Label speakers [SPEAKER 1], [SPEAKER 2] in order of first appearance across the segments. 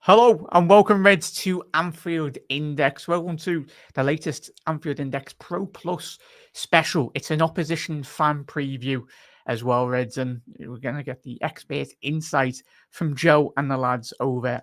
[SPEAKER 1] Hello and welcome, Reds, to Anfield Index. Welcome to the latest Anfield Index Pro Plus special. It's an opposition fan preview as well, Reds, and we're going to get the expert insight from Joe and the lads over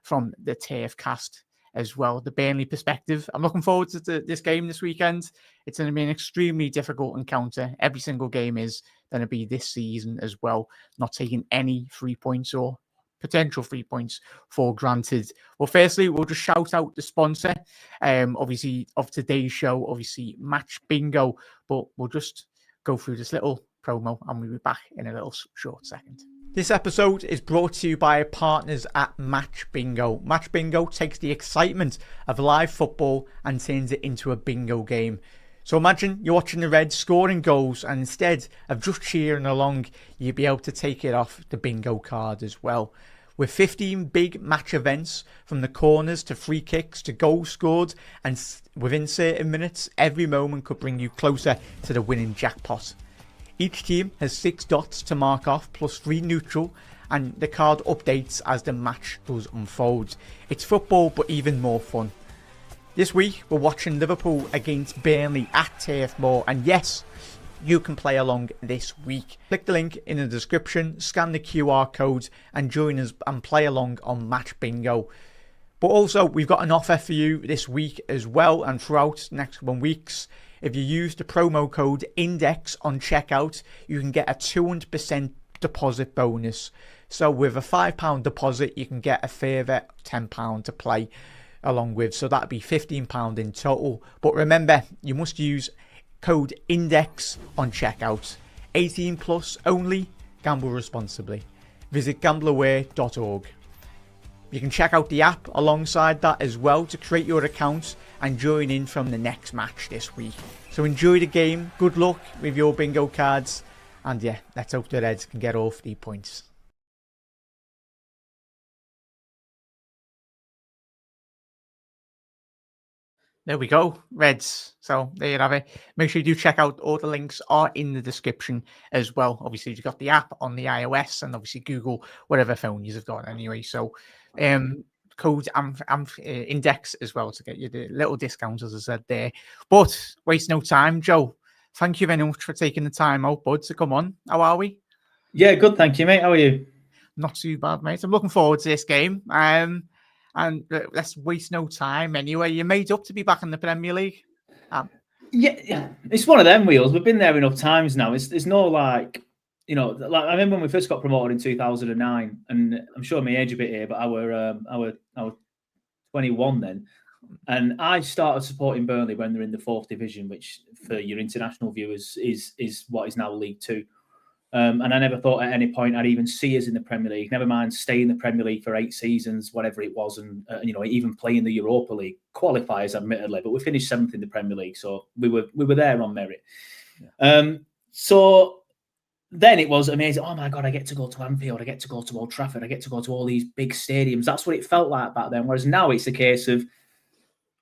[SPEAKER 1] from the Turfcast as well, the Burnley perspective. I'm looking forward to this game this weekend. It's going to be an extremely difficult encounter. Every single game is going to be this season as well, not taking any 3 points or potential 3 points for granted. Well, firstly, we'll just shout out the sponsor, obviously, of today's show, obviously, Match Bingo. But we'll just go through this little promo and we'll be back in a little short second. This episode is brought to you by our partners at Match Bingo. Match Bingo takes the excitement of live football and turns it into a bingo game. So imagine you're watching the Reds scoring goals, and instead of just cheering along, you'll be able to take it off the bingo card as well. With 15 big match events, from the corners to free kicks to goals scored, and within certain minutes, every moment could bring you closer to the winning jackpot. Each team has 6 dots to mark off, plus 3 neutral, and the card updates as the match does unfold. It's football, but even more fun. This week, we're watching Liverpool against Burnley at Turf Moor, and yes, you can play along this week. Click the link in the description, scan the QR code, and join us and play along on Match Bingo. But also, we've got an offer for you this week as well, and throughout the next 1 weeks. If you use the promo code INDEX on checkout, you can get a 200% deposit bonus. So with a £5 deposit, you can get a further £10 to play along with, so that'd be £15 in total. But remember, you must use code INDEX on checkout. 18 plus only. Gamble responsibly. Visit gambleaware.org. You can check out the app alongside that as well to create your account and join in from the next match this week. So enjoy the game, good luck with your bingo cards, and yeah, let's hope the Reds can get all 3 points. There we go, Reds. So there you have it. Make sure you do check out. All the links are in the description as well. Obviously, you've got the app on the iOS and obviously Google, whatever phone you've got anyway. So code index as well to get you the little discount, as I said there. But waste no time, Joe. Thank you very much for taking the time out, bud, to come on. How are we?
[SPEAKER 2] Yeah, good. Thank you, mate. How are you?
[SPEAKER 1] Not too bad, mate. I'm looking forward to this game. And let's waste no time anyway. You're made up to be back in the Premier League.
[SPEAKER 2] Yeah, it's one of them wheels. We've been there enough times now. There's no like I remember when we first got promoted in 2009, and I'm showing my age a bit here, but I was 21 then, and I started supporting Burnley when they're in the 4th division, which for your international viewers is what is now League 2. And I never thought at any point I'd even see us in the Premier League. Never mind stay in the Premier League for 8 seasons, whatever it was, and even play in the Europa League qualifiers, admittedly. But we finished 7th in the Premier League, so we were there on merit. Yeah. So then it was amazing. Oh my God, I get to go to Anfield, I get to go to Old Trafford, I get to go to all these big stadiums. That's what it felt like back then. Whereas now it's a case of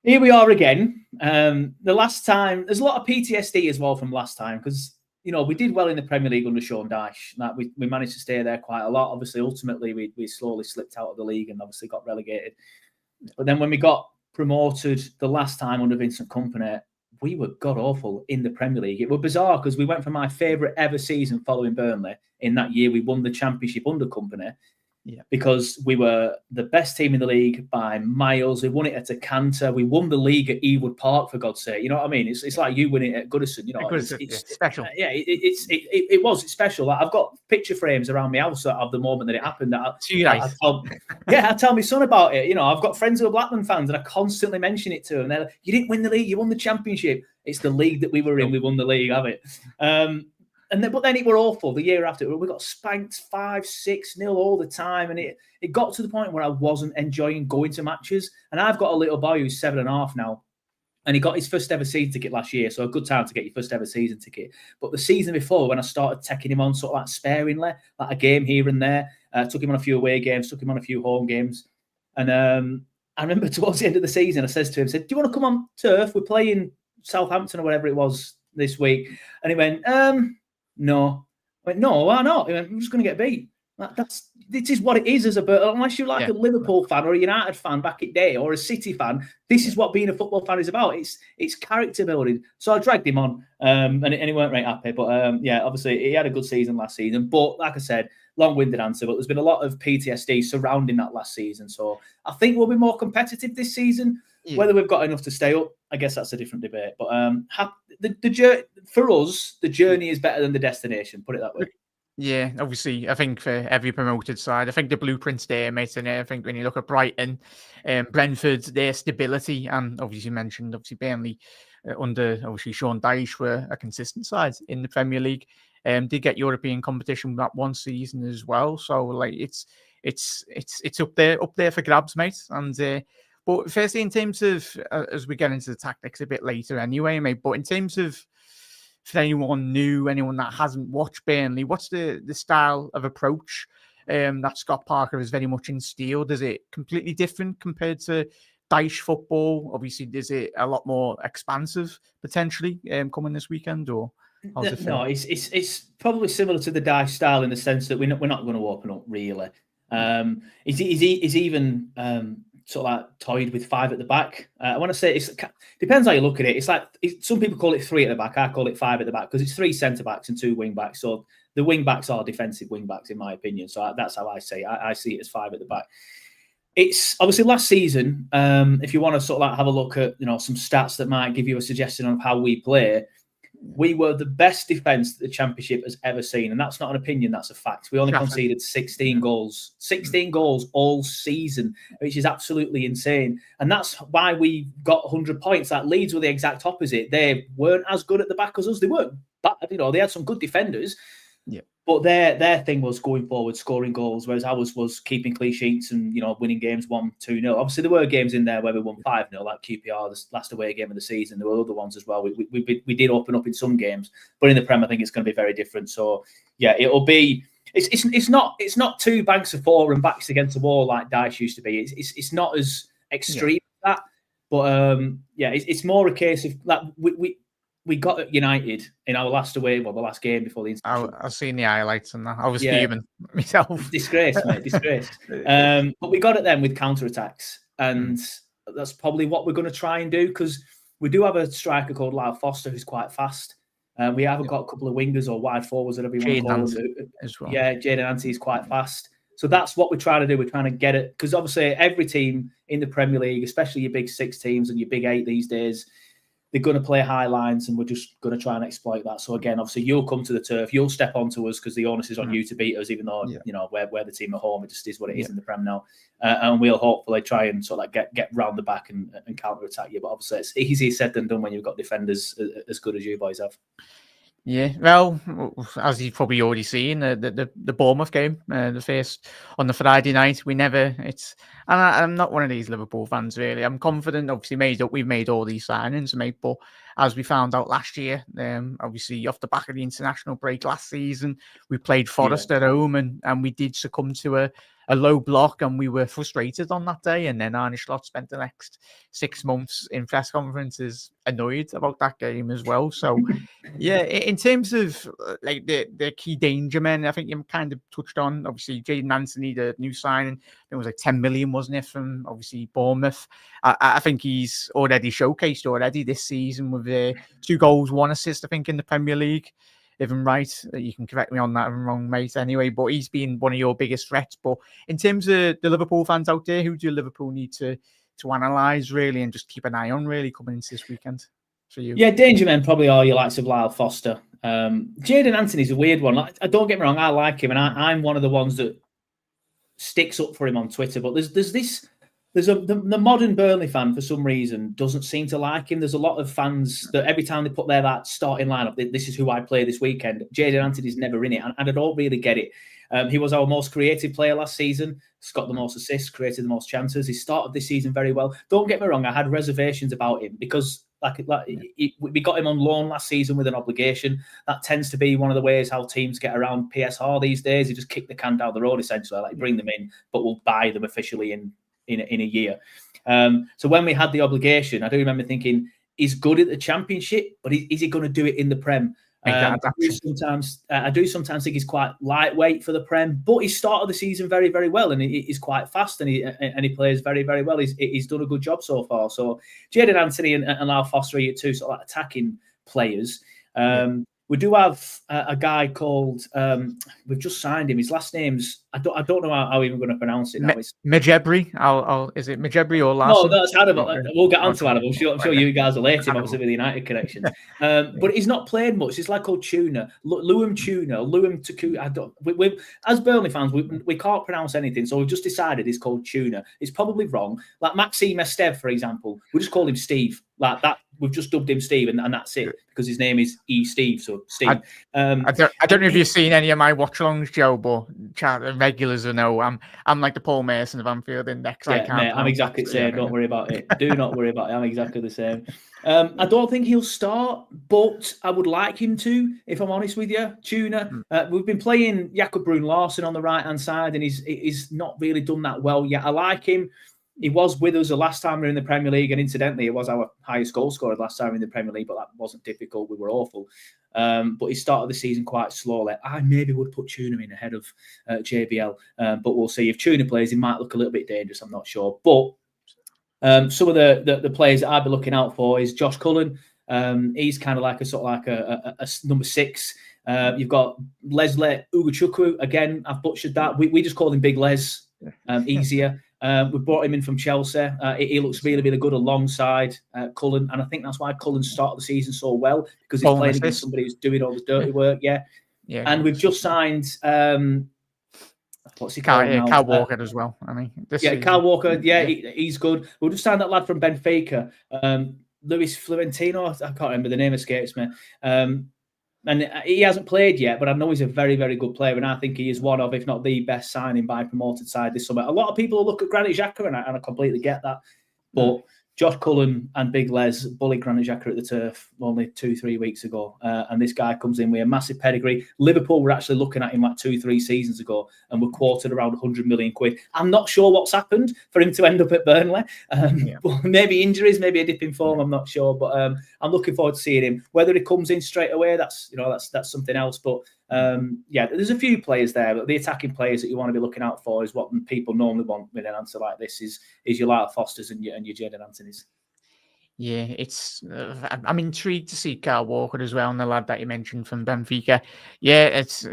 [SPEAKER 2] here we are again. The last time, there's a lot of PTSD as well from last time because. We did well in the Premier League under Sean Dyche. Like we managed to stay there quite a lot. Obviously, ultimately, we slowly slipped out of the league and obviously got relegated. But then when we got promoted the last time under Vincent Kompany, we were god-awful in the Premier League. It was bizarre because we went from my favourite ever season following Burnley. In that year, we won the Championship under Kompany. Yeah, because we were the best team in the league by miles. We won it at a canter. We won the league at Ewood Park, for God's sake. You know what I mean? It's like you winning it at Goodison. It's
[SPEAKER 1] special.
[SPEAKER 2] It was special. Like, I've got picture frames around my house of the moment that it happened. I tell my son about it. I've got friends who are Blackburn fans, and I constantly mention it to them. They're like, "You didn't win the league. You won the Championship." It's the league that we were in. We won the league, have it? But then it were awful the year after. We got spanked 5-6-0 all the time. And it got to the point where I wasn't enjoying going to matches. And I've got a little boy who's 7.5 now. And he got his first ever season ticket last year. So a good time to get your first ever season ticket. But the season before, when I started taking him on sort of like sparingly, like a game here and there, took him on a few away games, took him on a few home games. And I remember towards the end of the season, I said to him, do you want to come on turf? We're playing Southampton or whatever it was this week. And he went, no. I went, no, why not? He went, I'm just going to get beat. This is what it is as unless you're like a Liverpool fan or a United fan back in the day or a City fan. This is what being a football fan is about. It's character building. So I dragged him on, and he weren't very happy. But obviously he had a good season last season. But like I said, long-winded answer. But there's been a lot of PTSD surrounding that last season. So I think we'll be more competitive this season. Yeah. Whether we've got enough to stay up, I guess that's a different debate. But for us, the journey is better than the destination. Put it that way.
[SPEAKER 1] Yeah, obviously, I think for every promoted side, I think the blueprint's there, mate. And I think when you look at Brighton, Brentford, their stability, and obviously you mentioned, Burnley under Sean Dyche were a consistent side in the Premier League. Did get European competition that one season as well. So like it's up there for grabs, mate. And but firstly, in terms of as we get into the tactics a bit later, anyway, mate. But in terms of for anyone new, anyone that hasn't watched Burnley, what's the style of approach that Scott Parker is very much instilled? Is it completely different compared to Dyche football? Obviously, is it a lot more expansive potentially coming this weekend, or how's it feel?
[SPEAKER 2] No, it's probably similar to the Dyche style in the sense that we're not going to open up really. He's even sort of like toyed with 5 at the back. I want to say it depends how you look at it. It's like some people call it 3 at the back. I call it 5 at the back because it's 3 centre backs and 2 wing backs. So the wing backs are defensive wing backs in my opinion. So that's how I say it. I see it as 5 at the back. It's obviously last season. If you want to sort of like have a look at some stats that might give you a suggestion of how we play. We were the best defence that the Championship has ever seen. And that's not an opinion, that's a fact. We only conceded 16 goals. 16 goals all season, which is absolutely insane. And that's why we got 100 points. That Leeds were the exact opposite. They weren't as good at the back as us. They weren't bad. They had some good defenders. Yeah. But their thing was going forward, scoring goals, whereas ours was keeping clean sheets and winning games 1-2-0. Obviously, there were games in there where we won 5-0, like QPR, the last away game of the season. There were other ones as well. We did open up in some games, but in the Prem, I think it's going to be very different. So yeah, it'll be. It's not 2 banks of 4 and backs against the wall like Dyche used to be. It's not as extreme as that, but it's more a case of like we got United in our last away, the last game before the international.
[SPEAKER 1] I've seen the highlights and that. I was fuming myself.
[SPEAKER 2] Disgrace, mate, disgrace. But we got it then with counter-attacks. And that's probably what we're going to try and do because we do have a striker called Lyle Foster who's quite fast. We haven't got a couple of wingers or wide forwards, whatever you want to call them.
[SPEAKER 1] As well.
[SPEAKER 2] Yeah, Jadon Ante is quite fast. So that's what we're trying to do. We're trying to get it because obviously every team in the Premier League, especially your big 6 teams and your big 8 these days, they're going to play high lines and we're just going to try and exploit that. So again, obviously you'll come to the turf, you'll step onto us because the onus is on you to beat us, even though, we're the team at home. It just is what it is in the Prem now. And we'll hopefully try and sort of like get round the back and counter-attack you. But obviously it's easier said than done when you've got defenders as good as you boys have.
[SPEAKER 1] Yeah, well, as you've probably already seen, the Bournemouth game, the first on the Friday night, and I'm not one of these Liverpool fans really. I'm confident, obviously we've made all these signings, mate, but as we found out last year, obviously off the back of the international break last season, we played Forest at home and we did succumb to a low block and we were frustrated on that day. And then Arne Slot spent the next 6 months in press conferences annoyed about that game as well. So, yeah, in terms of like the key danger men, I think you kind of touched on, obviously, Jadon Anthony, the new signing, it was like 10 million, wasn't it, from obviously Bournemouth. I think he's already showcased this season with 2 goals, 1 assist, I think, in the Premier League. If I'm right, you can correct me on that if I'm wrong, mate. Anyway, but he's been one of your biggest threats. But in terms of the Liverpool fans out there, who do Liverpool need to analyse really and just keep an eye on really coming into this weekend for you?
[SPEAKER 2] Yeah, danger men probably are your likes of Lyle Foster. Jadon Anthony's a weird one. Don't get me wrong, I like him, and I'm one of the ones that sticks up for him on Twitter. But the modern Burnley fan, for some reason, doesn't seem to like him. There's a lot of fans that every time they put that starting lineup, this is who I play this weekend. Jadon Anthony's never in it, and I don't really get it. He was our most creative player last season. He's got the most assists, created the most chances. He started this season very well. Don't get me wrong, I had reservations about him because we got him on loan last season with an obligation. That tends to be one of the ways how teams get around PSR these days. They just kick the can down the road, essentially, like bring them in, but we'll buy them officially in a year. So when we had the obligation, I do remember thinking, he's good at the Championship, but is he going to do it in the Prem?
[SPEAKER 1] make that adaptation.
[SPEAKER 2] I do sometimes think he's quite lightweight for the Prem, but he started the season very, very well, and he's quite fast, and he plays very, very well. He's done a good job so far. So Jadon Anthony and Lyle Foster are two sort of like attacking players. We do have a guy called. We've just signed him. His last name's I don't know how I'm going to pronounce it now. It's
[SPEAKER 1] Majebri. Is it Majebri or Larson?
[SPEAKER 2] No, that's Hannibal. We'll get onto Hannibal. I'm sure you guys will hate him, obviously, with the United connections. But he's not played much. It's like called Tuna, Luam Taku. As Burnley fans, we can't pronounce anything, so we've just decided it's called Tuna. It's probably wrong. Like Maxime Esteve, for example, we just call him Steve. Like that, we've just dubbed him Steve, and that's it because his name is Steve. So Steve.
[SPEAKER 1] I don't know if you've seen any of my watch-alongs, Joe, but regulars will know I'm like the Paul Mason of Anfield Index.
[SPEAKER 2] Yeah, mate, I'm exactly the same. Don't worry about it. Do not worry about it. I'm exactly the same. I don't think he'll start, but I would like him to, if I'm honest with you. Tuna. We've been playing Jakob Bruun-Larsen on the right-hand side, and he's not really done that well yet. I like him. He was with us the last time we were in the Premier League, and incidentally, it was our highest goal scorer last time in the Premier League, but that wasn't difficult. We were awful. But he started the season quite slowly. I maybe would put Tuna in ahead of JBL, but we'll see. If Tuna plays, he might look a little bit dangerous. I'm not sure. But some of the players that I'd be looking out for is Josh Cullen. He's kind of like a number 6. You've got Leslie Ugochukwu. Again, I've butchered that. We just call him Big Les. Easier. We brought him in from Chelsea. He looks really, really good alongside Cullen, and I think that's why Cullen started the season so well, because he's playing against somebody who's doing all the dirty work. Yeah. And we've just signed. What's he called now?
[SPEAKER 1] Kyle Walker as well. I mean,
[SPEAKER 2] Kyle Walker. Yeah, he's good. We'll just sign that lad from Benfica, Luis Florentino. I can't remember, the name escapes me. And he hasn't played yet, but I know he's a very, very good player, and I think he is one of, if not the best signing by promoted side this summer. A lot of people will look at Granit Xhaka, and I completely get that. But Josh Cullen and Big Les bullied Granit Xhaka at the Turf only 2-3 weeks ago. And this guy comes in with a massive pedigree. Liverpool were actually looking at him like 2-3 seasons ago and were quoted around 100 million quid. I'm not sure what's happened for him to end up at Burnley. Maybe injuries, maybe a dip in form, I'm not sure. But I'm looking forward to seeing him. Whether he comes in straight away, that's something else. But there's a few players there, but the attacking players that you want to be looking out for is what people normally want with an answer like this is your Lyle Fosters and your Jadon Anthony's.
[SPEAKER 1] Yeah, I'm intrigued to see Kyle Walker as well, and the lad that you mentioned from Benfica. Yeah, it's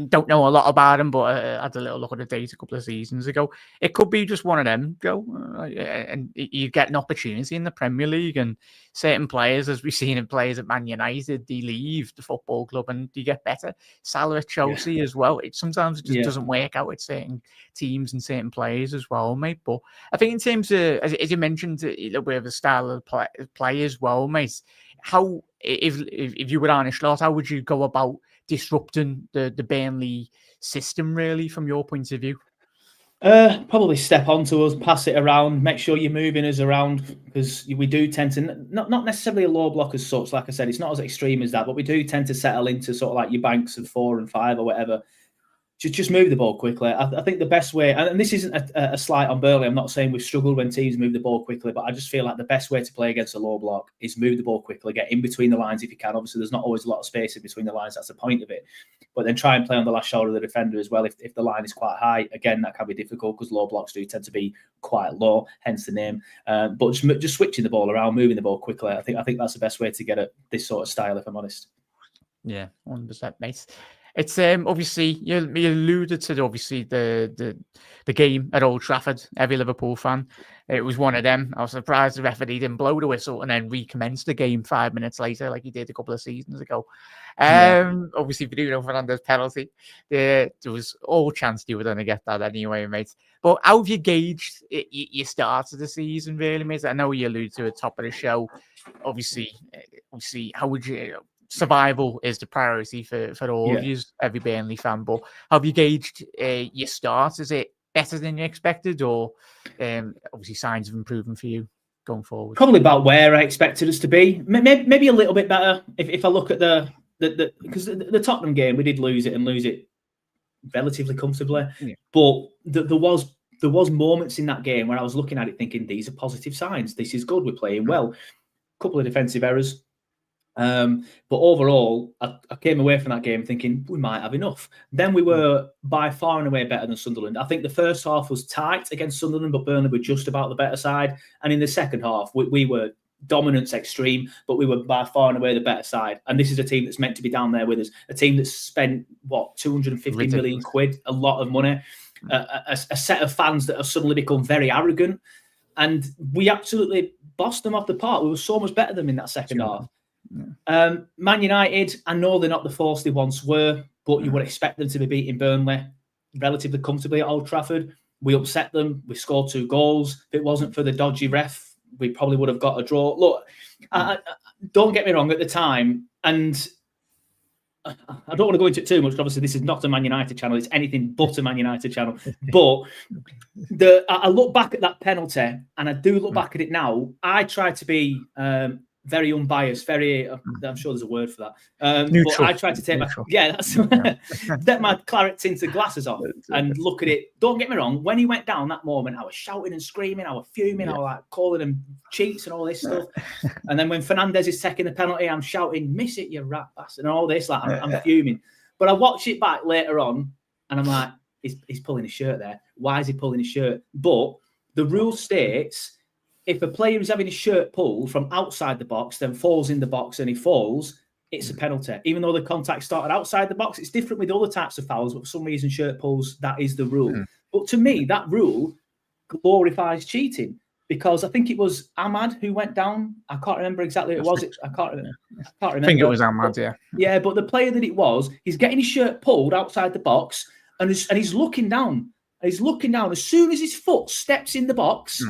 [SPEAKER 1] don't know a lot about him, but I had a little look at the data a couple of seasons ago. It could be just one of them, and you get an opportunity in the Premier League, and certain players, as we've seen in players at Man United, they leave the football club and you get better. Salah at Chelsea as well. Sometimes it just doesn't work out with certain teams and certain players as well, mate. But I think in terms of, as you mentioned, a little bit of a style of play as well, mate. How, if you were Arne Slot, how would you go about disrupting the Burnley system, really, from your point of view?
[SPEAKER 2] Probably step onto us, pass it around, make sure you're moving us around, because we do tend to not necessarily a low block as such. Like I said, it's not as extreme as that, but we do tend to settle into sort of like your banks of 4 and 5 or whatever. Just move the ball quickly. I think the best way, and this isn't a slight on Burnley, I'm not saying we've struggled when teams move the ball quickly, but I just feel like the best way to play against a low block is move the ball quickly, get in between the lines if you can. Obviously, there's not always a lot of space in between the lines. That's the point of it. But then try and play on the last shoulder of the defender as well. If the line is quite high, again, that can be difficult because low blocks do tend to be quite low, hence the name. But just switching the ball around, moving the ball quickly, I think that's the best way to get at this sort of style, if I'm honest.
[SPEAKER 1] Yeah, 100%, mate. It's obviously you alluded to obviously the game at Old Trafford. Every Liverpool fan, it was one of them. I was surprised the referee didn't blow the whistle and then recommence the game 5 minutes later, like he did a couple of seasons ago. Obviously, Bruno Fernandes penalty. There was all chance you were going to get that anyway, mate. But how have you gauged your start of the season, really, mate? I know you alluded to at the top of the show. Obviously, how would you? Survival is the priority for all of you, every Burnley fan. But have you gauged your start? Is it better than you expected, or obviously signs of improvement for you going forward?
[SPEAKER 2] Probably about where I expected us to be. Maybe a little bit better. If I look at the because the Tottenham game, we did lose it relatively comfortably. But there was moments in that game where I was looking at it thinking, these are positive signs. This is good. We're playing well. A couple of defensive errors. But overall, I came away from that game thinking we might have enough. Then we were by far and away better than Sunderland. I think the first half was tight against Sunderland, but Burnley were just about the better side. And in the second half, we were dominance extreme, but we were by far and away the better side. And this is a team that's meant to be down there with us, a team that's spent, 250 million quid, a lot of money, a set of fans that have suddenly become very arrogant. And we absolutely bossed them off the park. We were so much better than them in that second half. Yeah. Man United, I know they're not the force they once were, but you would expect them to be beating Burnley relatively comfortably at Old Trafford. We upset them. We scored 2 goals. If it wasn't for the dodgy ref, we probably would have got a draw. Look, I don't get me wrong, at the time, and I don't want to go into it too much. Obviously, this is not a Man United channel. It's anything but a Man United channel. But I look back at that penalty, and I do look back at it now. I try to be very unbiased, very. I'm sure there's a word for that. Neutral. But I try to take take my claret tinted glasses off and look at it. Don't get me wrong. When he went down that moment, I was shouting and screaming. I was fuming. I was like calling him cheats and all this stuff. And then when Fernandez is taking the penalty, I'm shouting, "Miss it, you rat bastard!" and all this. Like I'm fuming. But I watch it back later on, and I'm like, he's pulling his shirt there. Why is he pulling his shirt? But the rule states, if a player is having his shirt pulled from outside the box, then falls in the box and he falls, it's a penalty. Even though the contact started outside the box, it's different with other types of fouls, but for some reason, shirt pulls, that is the rule. But to me, that rule glorifies cheating, because I think it was Ahmad who went down. I can't remember exactly who it was. I can't remember.
[SPEAKER 1] I think it was Ahmad, yeah.
[SPEAKER 2] Yeah, but the player that it was, he's getting his shirt pulled outside the box, and he's looking down. He's looking down. As soon as his foot steps in the box,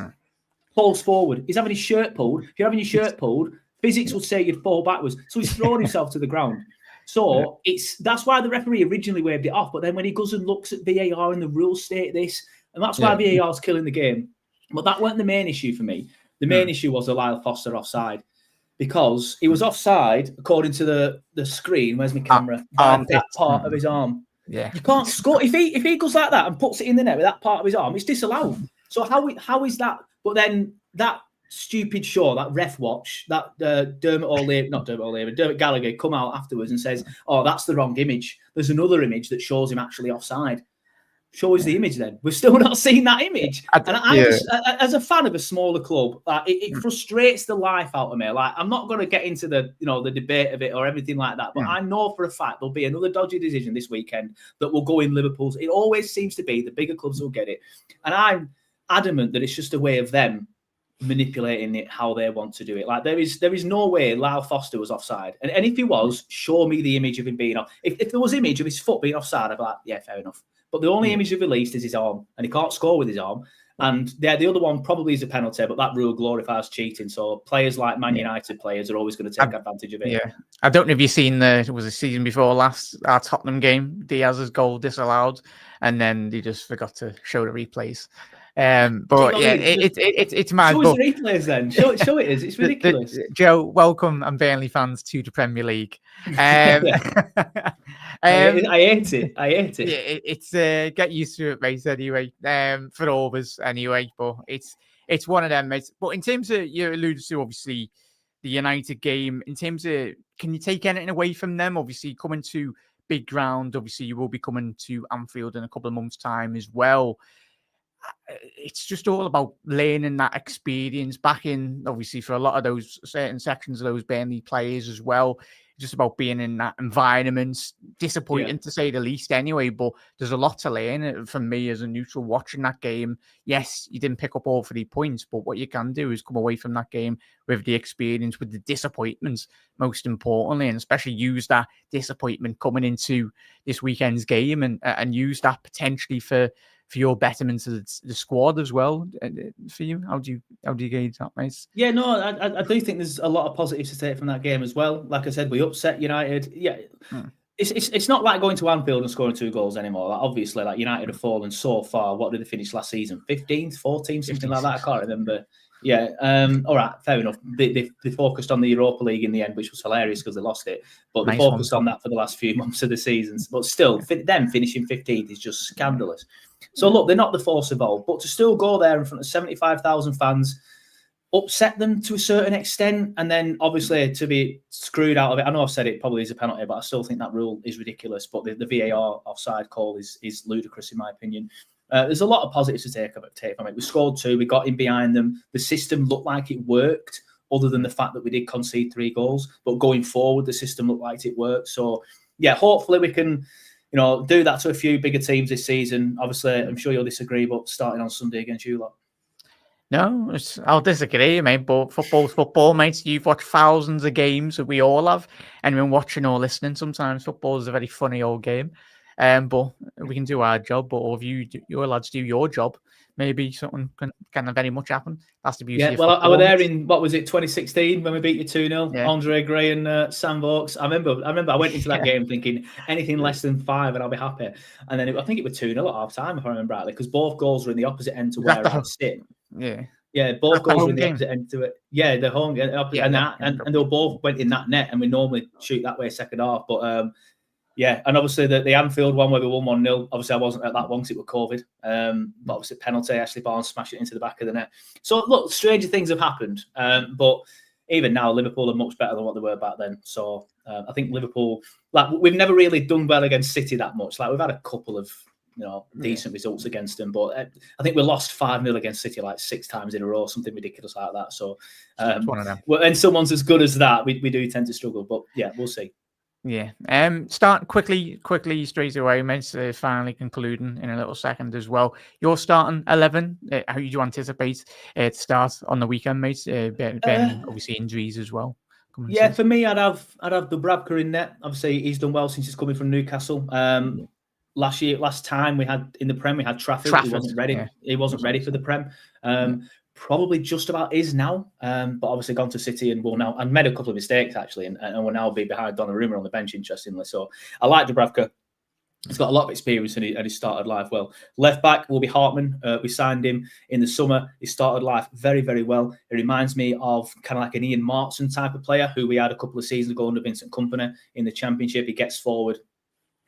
[SPEAKER 2] falls forward. He's having his shirt pulled. If you're having your shirt pulled, physics would say you'd fall backwards. So he's throwing himself to the ground. So that's why the referee originally waved it off. But then when he goes and looks at VAR and the rules state this, and that's why VAR is killing the game. But that wasn't the main issue for me. The main issue was the Lyle Foster offside, because he was offside according to the screen. Where's my camera? That part of his arm.
[SPEAKER 1] Yeah,
[SPEAKER 2] you can't score if he goes like that and puts it in the net with that part of his arm. It's disallowed. So how is that? But then that stupid show, that ref watch, that Dermot Gallagher come out afterwards and says, "Oh, that's the wrong image. There's another image that shows him actually offside." Show us the image then. We've still not seen that image. As a fan of a smaller club, it frustrates the life out of me. Like, I'm not going to get into the debate of it or everything like that, but I know for a fact there'll be another dodgy decision this weekend that will go in Liverpool's. It always seems to be the bigger clubs will get it, and I'm adamant that it's just a way of them manipulating it how they want to do it. Like, there is no way Lyle Foster was offside, and if he was, show me the image of him being off. If there was image of his foot being offside, I'd be like, yeah, fair enough. But the only image they've released is his arm, and he can't score with his arm. And the other one probably is a penalty, but that rule glorifies cheating. So players like Man United players are always going to take advantage of it.
[SPEAKER 1] Yeah, I don't know if you've seen it was a season before last, our Tottenham game, Diaz's goal disallowed, and then they just forgot to show the replays. But it's mad.
[SPEAKER 2] Show us the replays then. Show it is. It's ridiculous.
[SPEAKER 1] Joe, welcome and Burnley fans to the Premier League.
[SPEAKER 2] I hate it.
[SPEAKER 1] Yeah, it's get used to it, mate. Anyway, for all of us, anyway. But it's one of them, mate. But in terms of, you alluded to obviously the United game. In terms of, can you take anything away from them? Obviously, coming to big ground. Obviously, you will be coming to Anfield in a couple of months' time as well. It's just all about learning that experience back in, obviously, for a lot of those certain sections of those Burnley players as well. Just about being in that environment. Disappointing to say the least anyway, but there's a lot to learn from me as a neutral watching that game. Yes, you didn't pick up all 3 points, but what you can do is come away from that game with the experience, with the disappointments, most importantly, and especially use that disappointment coming into this weekend's game and use that potentially for your betterment of the squad as well. For you, how do you gauge that, mate?
[SPEAKER 2] Yeah, no, I do think there's a lot of positives to take from that game as well. Like I said, we upset United. Yeah, it's not like going to Anfield and scoring 2 goals anymore. Like, obviously, like, United have fallen so far. What did they finish last season? 15th, 14th, something like that. I can't remember. Yeah, all right, fair enough. They focused on the Europa League in the end, which was hilarious because they lost it. But they focused on that for the last few months of the season. But still, them finishing 15th is just scandalous. So look, they're not the force of old, but to still go there in front of 75,000 fans, upset them to a certain extent, and then obviously to be screwed out of it. I know I've said it probably is a penalty, but I still think that rule is ridiculous. But the VAR offside call is ludicrous in my opinion. There's a lot of positives to take from it. We scored 2, we got in behind them. The system looked like it worked, other than the fact that we did concede 3 goals. But going forward, the system looked like it worked. So yeah, hopefully we can, do that to a few bigger teams this season. Obviously, I'm sure you'll disagree, but starting on Sunday against you lot.
[SPEAKER 1] No, I'll disagree, mate. But football's football, mate. You've watched thousands of games that we all have, and when watching or listening, sometimes football is a very funny old game. But we can do our job. But if your lads do your job, maybe something can very much happen. That's the beauty.
[SPEAKER 2] Yeah, well, I was there in 2016 when we beat you 2-0.
[SPEAKER 1] Yeah.
[SPEAKER 2] Andre Gray and Sam Vokes. I remember I went into that game thinking anything less than 5 and I'll be happy. And then I think it was 2-0 at half time, if I remember rightly, because both goals were in the opposite end to where I sit. Yeah, both goals were in the opposite end to it. Yeah, the home and they both went in that net, and we normally shoot that way second half. But yeah, and obviously the Anfield one where we won 1-0. Obviously, I wasn't at that one because it was COVID. But obviously, penalty. Ashley Barnes smashed it into the back of the net. So look, stranger things have happened. But even now, Liverpool are much better than what they were back then. So I think Liverpool, we've never really done well against City that much. We've had a couple of decent results against them, but I think we lost 5-0 against City 6 times in a row, something ridiculous like that. So when someone's as good as that, we do tend to struggle. But yeah, we'll see.
[SPEAKER 1] Yeah. Start quickly straight away, mate. Finally concluding in a little second as well. Your starting 11. How do you anticipate it start on the weekend, mate? Ben, obviously injuries as well.
[SPEAKER 2] Yeah, for me, I'd have Dubravka in net. Obviously, he's done well since he's coming from Newcastle. Last time we had in the Prem, we had Trafford. He wasn't ready. Yeah. He wasn't ready for the Prem. Probably just about is now, but obviously gone to City and will now, and made a couple of mistakes actually, and will now be behind Donnarumma on the bench, interestingly. So I like Dubravka. He's got a lot of experience and he started life well. Left back will be Hartman. We signed him in the summer. He started life very, very well. It reminds me of kind of like an Ian Martson type of player who we had a couple of seasons ago under Vincent Kompany in the Championship. He gets forward,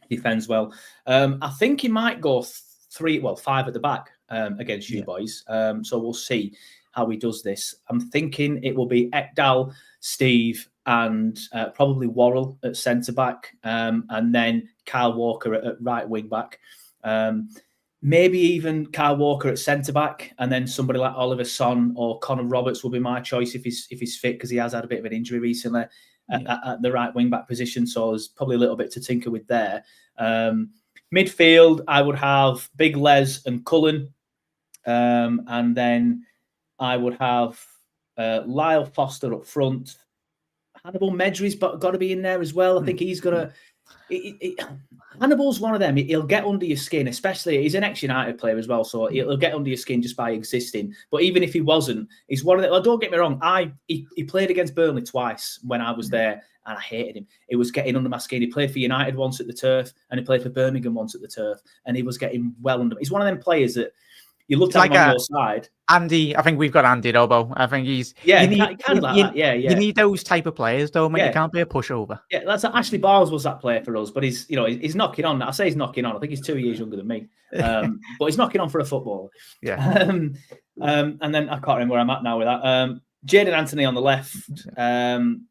[SPEAKER 2] defends well. I think he might go 5 at the back against you boys. So we'll see how he does this. I'm thinking it will be Ekdal, Steve, and probably Worrell at centre back, and then Kyle Walker at right wing back. Maybe even Kyle Walker at centre back, and then somebody like Oliver Son or Connor Roberts will be my choice if he's fit, because he has had a bit of an injury recently at the right wing back position. So there's probably a little bit to tinker with there. Midfield, I would have Big Les and Cullen, and then I would have Lyle Foster up front. Hannibal Medri's got to be in there as well. I think he's going to... Hannibal's one of them. He'll get under your skin, especially... He's an ex-United player as well, so he'll get under your skin just by existing. But even if he wasn't, he's one of them... Well, don't get me wrong. He played against Burnley twice when I was there, and I hated him. It was getting under my skin. He played for United once at the Turf, and he played for Birmingham once at the Turf, and he was getting well under... He's one of them players that you look at him on your side.
[SPEAKER 1] Andy, I think we've got Andy Dobbo. I think he's...
[SPEAKER 2] kind of like that. Yeah.
[SPEAKER 1] You need those type of players, though, mate. You can't be a pushover.
[SPEAKER 2] Yeah, that's Ashley Barnes was that player for us, but he's knocking on. I say he's knocking on. I think he's 2 years younger than me, but he's knocking on for a footballer.
[SPEAKER 1] Yeah.
[SPEAKER 2] And then I can't remember where I'm at now with that. Jadon Anthony on the left, JBL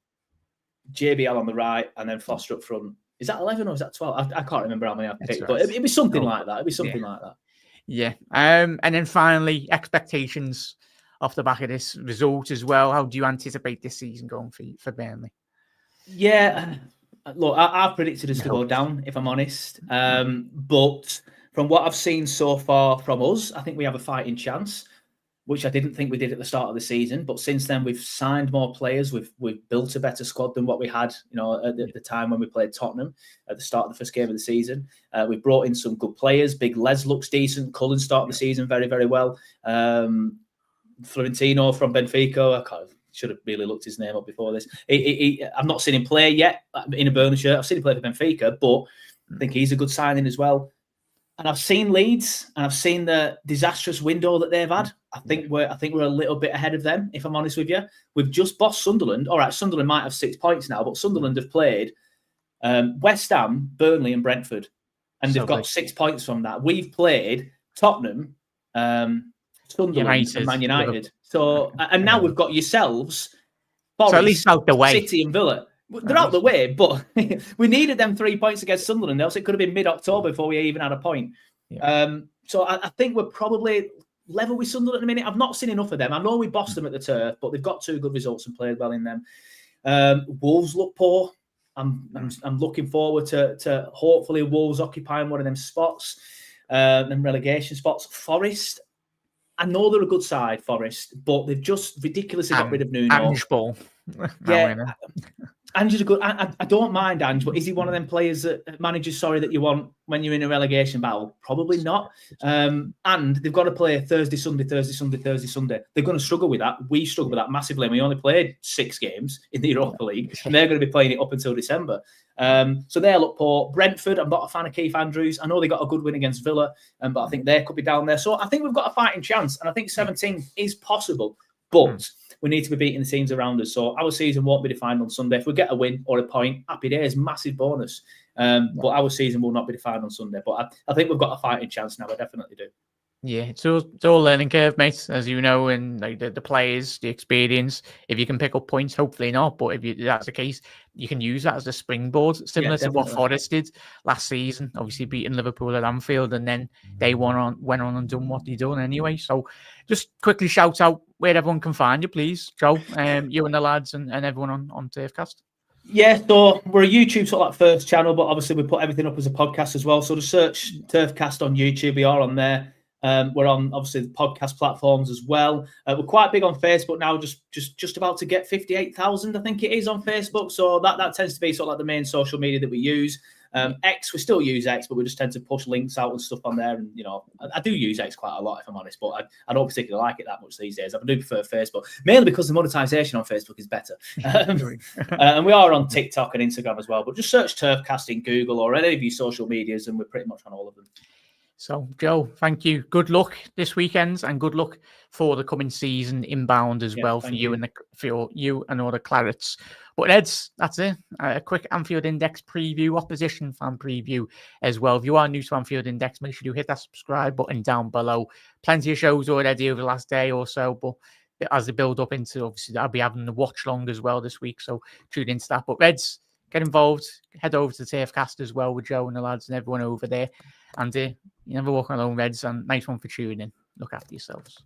[SPEAKER 2] on the right, and then Foster up front. Is that 11 or is that 12? I can't remember how many I've picked, but it'd be something like that. It'd be something like that.
[SPEAKER 1] Yeah. And then finally, expectations off the back of this result as well. How do you anticipate this season going for Burnley?
[SPEAKER 2] Yeah, look, I've predicted us to go down, if I'm honest. But from what I've seen so far from us, I think we have a fighting chance, which I didn't think we did at the start of the season. But since then, we've signed more players. We've built a better squad than what we had, at the time when we played Tottenham at the start of the first game of the season. We brought in some good players. Big Les looks decent. Cullen started the season very, very well. Florentino from Benfica, I should have really looked his name up before this. I've not seen him play yet in a Burnley shirt. I've seen him play for Benfica, but I think he's a good signing as well. And I've seen Leeds, and I've seen the disastrous window that they've had. I think we're a little bit ahead of them, if I'm honest with you. We've just bossed Sunderland. All right, Sunderland might have 6 points now, but Sunderland have played West Ham, Burnley, and Brentford, and they've got 6 points from that. We've played Tottenham, Sunderland, and Man United. Liverpool. So, and now we've got yourselves, Forest,
[SPEAKER 1] so at least out the way.
[SPEAKER 2] City and Villa. They're out the way, but we needed them 3 points against Sunderland, else it could have been mid-October before we even had a point. Yeah. So I think we're probably level with Sunderland at the minute. I've not seen enough of them. I know we bossed them at the Turf, but they've got 2 good results and played well in them. Wolves look poor. I'm looking forward to hopefully Wolves occupying one of them spots, them relegation spots. Forest, I know they're a good side, Forest, but they've just ridiculously got rid of Nuno.
[SPEAKER 1] Ange Ball.
[SPEAKER 2] Yeah, Ange is a good. I don't mind Ange, but is he one of them players that managers? Sorry, that you want when you're in a relegation battle? Probably not. And they've got to play Thursday, Sunday. They're going to struggle with that. We struggle with that massively. And we only played 6 games in the Europa League, and they're going to be playing it up until December. So they look poor. Brentford, I'm not a fan of Keith Andrews. I know they got a good win against Villa, but I think they could be down there. So I think we've got a fighting chance, and I think 17 is possible, but. We need to be beating the teams around us. So our season won't be defined on Sunday. If we get a win or a point, happy days, massive bonus. But our season will not be defined on Sunday. But I think we've got a fighting chance now. I definitely do.
[SPEAKER 1] Yeah, it's all learning curve, mate, as you know, and like the players, the experience. If you can pick up points, hopefully not. But if that's the case, you can use that as a springboard, similar to what Forest did last season. Obviously, beating Liverpool at Anfield, and then they went on and done what they done anyway. So, just quickly shout out where everyone can find you, please, Joe. You and the lads and everyone on Turfcast.
[SPEAKER 2] Yeah, so we're a YouTube sort of like first channel, but obviously we put everything up as a podcast as well. So just search Turfcast on YouTube. We are on there. We're on obviously the podcast platforms as well. We're quite big on Facebook now, just about to get 58,000, I think it is, on Facebook. So that tends to be sort of like the main social media that we use. X, we still use X, but we just tend to push links out and stuff on there. And, you know, I do use X quite a lot, if I'm honest, but I don't particularly like it that much these days. I do prefer Facebook, mainly because the monetization on Facebook is better. And we are on TikTok and Instagram as well, but just search Turfcast in Google or any of your social medias, and we're pretty much on all of them.
[SPEAKER 1] So, Joe, thank you. Good luck this weekend, and good luck for the coming season inbound as well for you and all the Clarets. But Eds, that's it. A quick Anfield Index preview, opposition fan preview as well. If you are new to Anfield Index, make sure you hit that subscribe button down below. Plenty of shows already over the last day or so, but as they build up into, obviously, I'll be having the watch long as well this week, so tune into that. But Reds, get involved. Head over to the Turfcast as well with Joe and the lads and everyone over there. And you never walk alone, Reds, and nice one for tuning in. Look after yourselves.